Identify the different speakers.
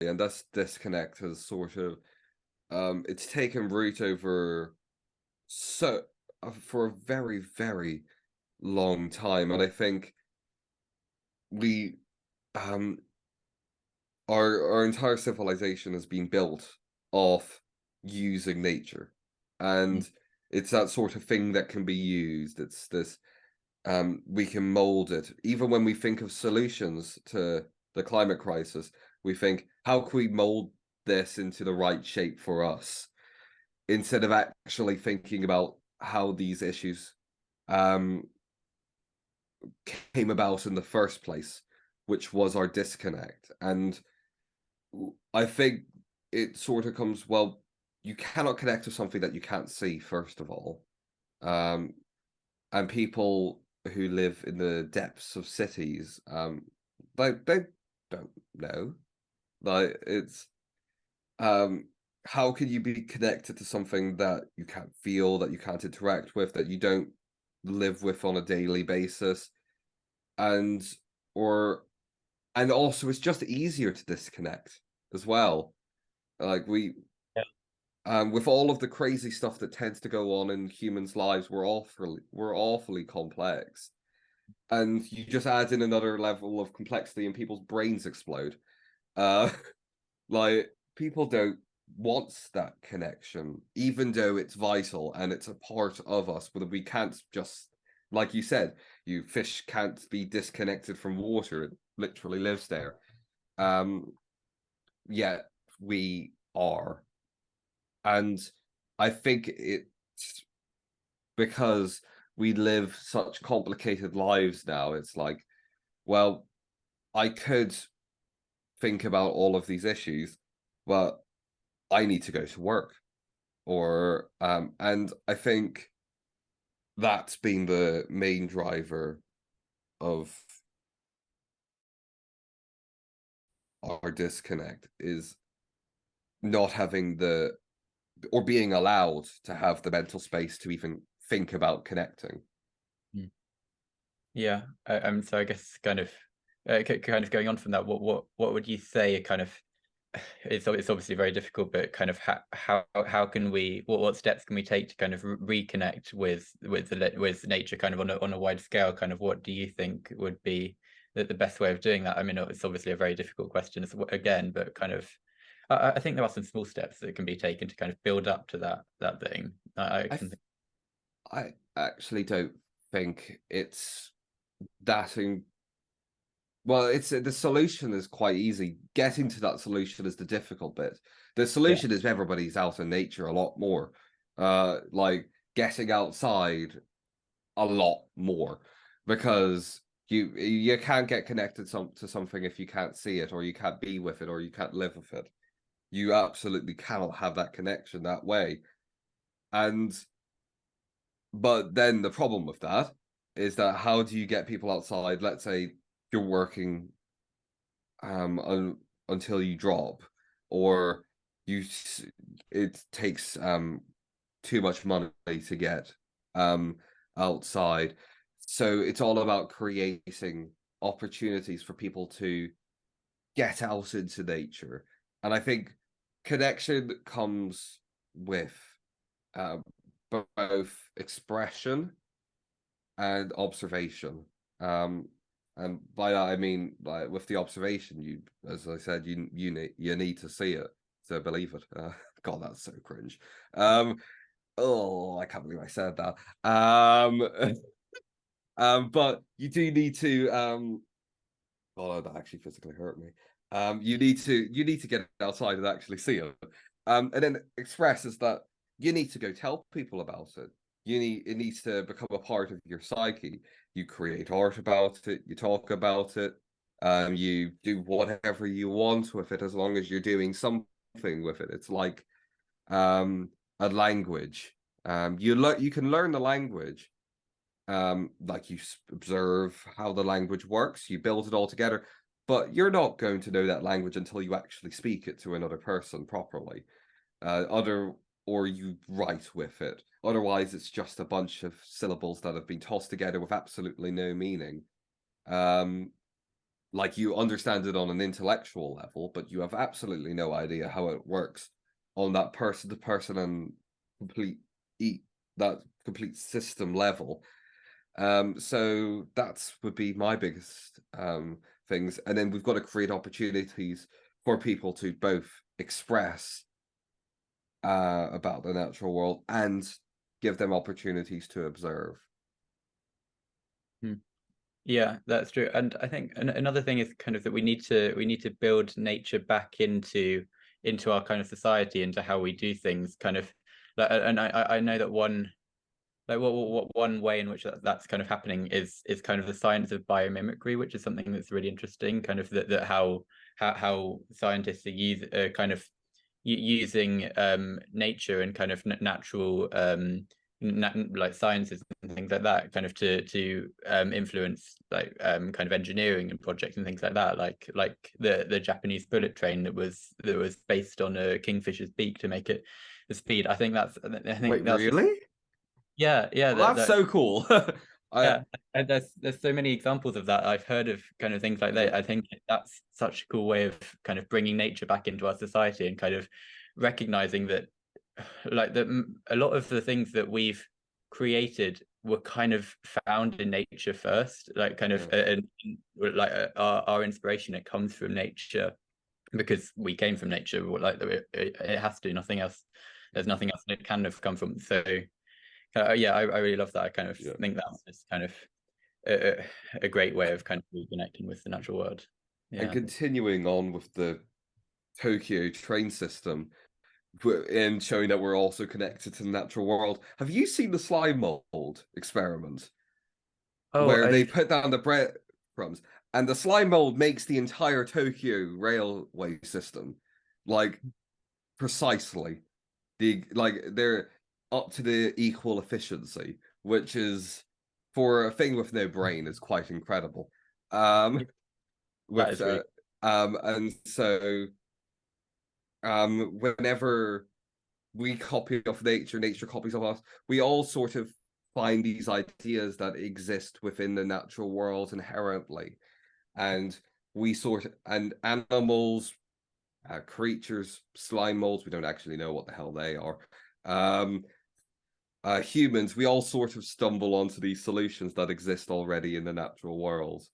Speaker 1: and this disconnect has sort of it's taken root over so for a very, very long time. And I think we um our entire civilization has been built off using nature.
Speaker 2: Mm.
Speaker 1: And it's that sort of thing that can be used. It's this we can mold it. Even when we think of solutions to the climate crisis, we think, how can we mold this into the right shape for us? Instead of actually thinking about how these issues um, came about in the first place, which was our disconnect. And I think it sort of comes, well, you cannot connect to something that you can't see, first of all. Um, and people who live in the depths of cities, they don't know. Like it's um how can you be connected to something that you can't feel, that you can't interact with, that you don't live with on a daily basis? And or and also it's just easier to disconnect as well. Like
Speaker 2: Yeah.
Speaker 1: with all of the crazy stuff that tends to go on in humans' lives, we're awfully complex. And you just add in another level of complexity and people's brains explode. Uh like people don't want that connection, even though it's vital and it's a part of us, but we can't just, like you said, you fish can't be disconnected from water. It literally lives there. Um Yet we are. And I think it's because we live such complicated lives now. It's like, well, I could think about all of these issues, but I need to go to work. Or and I think that's been the main driver of our disconnect, is not having the or being allowed to have the mental space to even think about connecting.
Speaker 2: Mm. Yeah. So I guess kind of kind of going on from that, what would you say kind of it's obviously very difficult, but kind of how can we what steps can we take to kind of reconnect with nature kind of on a wide scale? Kind of what do you think would be the best way of doing that? I mean, it's obviously a very difficult question again, but kind of I think there are some small steps that can be taken to kind of build up to that thing. I
Speaker 1: I
Speaker 2: can think,
Speaker 1: I actually don't think it's that well, it's the solution is quite easy. Getting to that solution is the difficult bit. The
Speaker 2: yeah.
Speaker 1: solution is everybody's out in nature a lot more. Like getting outside a lot more, because you can't get connected to something if you can't see it, or you can't be with it, or you can't live with it. You absolutely cannot have that connection that way. And but then the problem with that is that how do you get people outside? Let's say you're working until you drop, or you it takes too much money to get um outside. So it's all about creating opportunities for people to get out into nature. And I think connection comes with uh, both expression and observation. Um, and by that I mean, like with the observation, you, as I said, you need to see it to believe it. God, that's so cringe. Um, oh, I can't believe I said that. But you do need to. Oh, that actually physically hurt me. You need to get outside and actually see it. And then express is that you need to go tell people about it. It needs to become a part of your psyche. You create art about it, you talk about it, you do whatever you want with it, as long as you're doing something with it. It's like a language. You can learn the language, like you observe how the language works, you build it all together, but you're not going to know that language until you actually speak it to another person properly. Other Or you write with it. Otherwise, it's just a bunch of syllables that have been tossed together with absolutely no meaning. Um, like you understand it on an intellectual level, but you have absolutely no idea how it works on that person to person and that complete system level. So that's would be my biggest things. And then we've got to create opportunities for people to both express about the natural world and give them opportunities to observe.
Speaker 2: Yeah, that's true. And I think another thing is kind of that we need to build nature back into our kind of society, into how we do things, kind of. And I know that one, like what one way in which that's kind of happening is kind of the science of biomimicry, which is something that's really interesting, kind of that how scientists are kind of using nature and kind of natural like sciences and things like that, kind of to influence like kind of engineering and projects and things like that, like the Japanese bullet train that was based on a kingfisher's beak to make it the speed. I think that's
Speaker 1: Wait, really?
Speaker 2: yeah,
Speaker 1: Well, that's so cool.
Speaker 2: Yeah, and there's so many examples of that. I've heard of kind of things like that. I think that's such a cool way of kind of bringing nature back into our society and kind of recognizing that, like, that a lot of the things that we've created were kind of found in nature first, like kind of like our inspiration, it comes from nature because we came from nature. Like it has to, nothing else. There's nothing else that it can have come from. So yeah, I really love that. I kind of think that's just kind of a great way of kind of reconnecting with the natural world. Yeah.
Speaker 1: And continuing on with the Tokyo train system and showing that we're also connected to the natural world. Have you seen the slime mold experiment? Where they put down the breadcrumbs and the slime mold makes the entire Tokyo railway system, like precisely they're up to the equal efficiency, which is for a thing with no brain is quite incredible. With
Speaker 2: really...
Speaker 1: and so whenever we copy off nature, nature copies of us, we all sort of find these ideas that exist within the natural world inherently, and we sort of, and animals, creatures, slime molds, we don't actually know what the hell they are. Humans, we all sort of stumble onto these solutions that exist already in the natural world.